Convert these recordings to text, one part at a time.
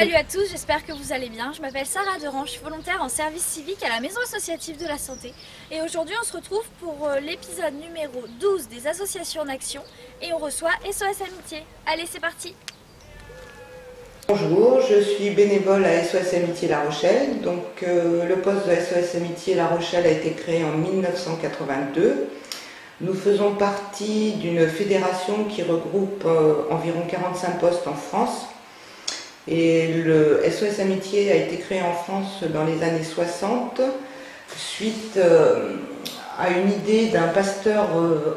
Salut à tous, j'espère que vous allez bien. Je m'appelle Sarah Durand, je suis volontaire en service civique à la Maison associative de la santé. Et aujourd'hui on se retrouve pour l'épisode numéro 12 des associations en action et on reçoit SOS Amitié. Allez, c'est parti! Bonjour, je suis bénévole à SOS Amitié La Rochelle. Donc, le poste de SOS Amitié La Rochelle a été créé en 1982. Nous faisons partie d'une fédération qui regroupe environ 45 postes en France. Et le SOS Amitié a été créé en France dans les années 60 suite à une idée d'un pasteur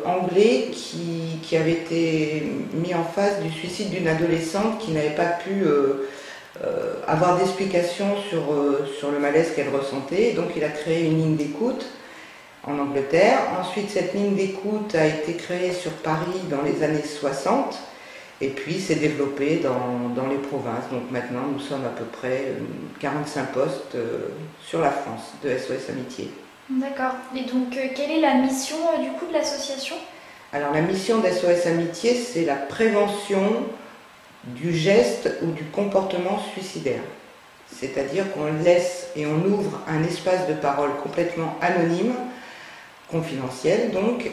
anglais qui avait été mis en face du suicide d'une adolescente qui n'avait pas pu avoir d'explication sur le malaise qu'elle ressentait. Donc il a créé une ligne d'écoute en Angleterre. Ensuite, cette ligne d'écoute a été créée sur Paris dans les années 60 et puis s'est développée dans les provinces. Donc maintenant, nous sommes à peu près 45 postes sur la France de SOS Amitié. D'accord. Et donc, quelle est la mission du coup de l'association? Alors la mission d'SOS Amitié, c'est la prévention du geste ou du comportement suicidaire. C'est-à-dire qu'on laisse et on ouvre un espace de parole complètement anonyme, confidentiel donc,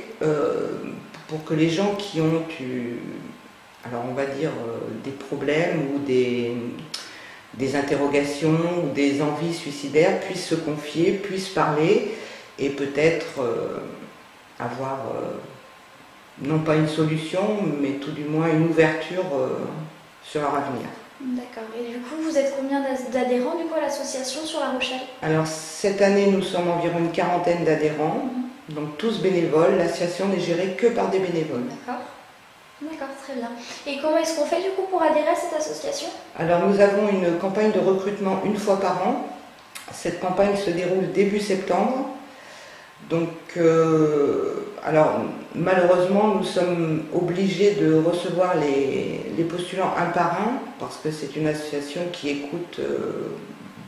pour que les gens qui ont alors on va dire des problèmes ou des interrogations ou des envies suicidaires puissent se confier, puissent parler et peut-être avoir non pas une solution mais tout du moins une ouverture sur leur avenir. D'accord. Et du coup, vous êtes combien d'adhérents du coup à l'association sur La Rochelle? Alors cette année, nous sommes environ une quarantaine d'adhérents, donc tous bénévoles. L'association n'est gérée que par des bénévoles. D'accord. D'accord, très bien. Et comment est-ce qu'on fait du coup pour adhérer à cette association? Alors nous avons une campagne de recrutement une fois par an. Cette campagne se déroule début septembre. Donc, alors malheureusement, nous sommes obligés de recevoir les postulants un par un parce que c'est une association qui écoute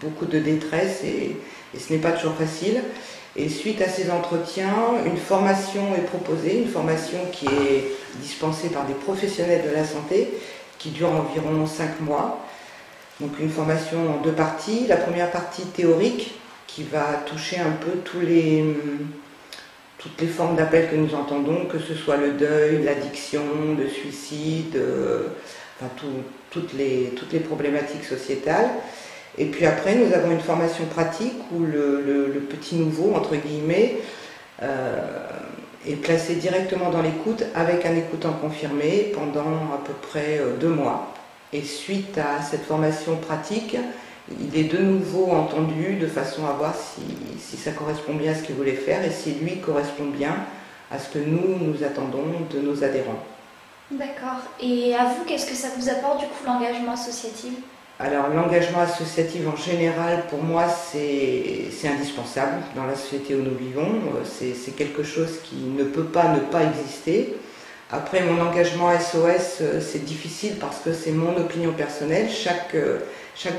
beaucoup de détresse et ce n'est pas toujours facile. Et suite à ces entretiens, une formation est proposée, une formation qui est dispensée par des professionnels de la santé qui dure environ 5 mois. Donc une formation en 2 parties. La première partie théorique qui va toucher un peu toutes les formes d'appel que nous entendons, que ce soit le deuil, l'addiction, le suicide, enfin toutes les problématiques sociétales. Et puis après, nous avons une formation pratique où le petit nouveau, entre guillemets, est placé directement dans l'écoute avec un écoutant confirmé pendant à peu près 2 mois. Et suite à cette formation pratique, il est de nouveau entendu de façon à voir si ça correspond bien à ce qu'il voulait faire et si lui correspond bien à ce que nous attendons de nos adhérents. D'accord. Et à vous, qu'est-ce que ça vous apporte du coup l'engagement associatif? Alors l'engagement associatif en général, pour moi, c'est indispensable dans la société où nous vivons. C'est quelque chose qui ne peut pas ne pas exister. Après, mon engagement SOS, c'est difficile parce que c'est mon opinion personnelle. Chaque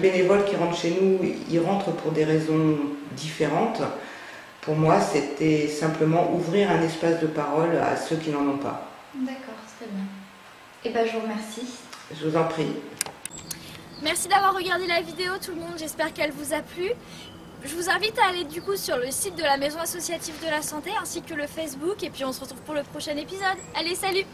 bénévole qui rentre chez nous, il rentre pour des raisons différentes. Pour moi, c'était simplement ouvrir un espace de parole à ceux qui n'en ont pas. D'accord, très bien. Et ben, je vous remercie. Je vous en prie. Merci d'avoir regardé la vidéo tout le monde, j'espère qu'elle vous a plu. Je vous invite à aller du coup sur le site de la Maison associative de la santé ainsi que le Facebook et puis on se retrouve pour le prochain épisode. Allez, salut!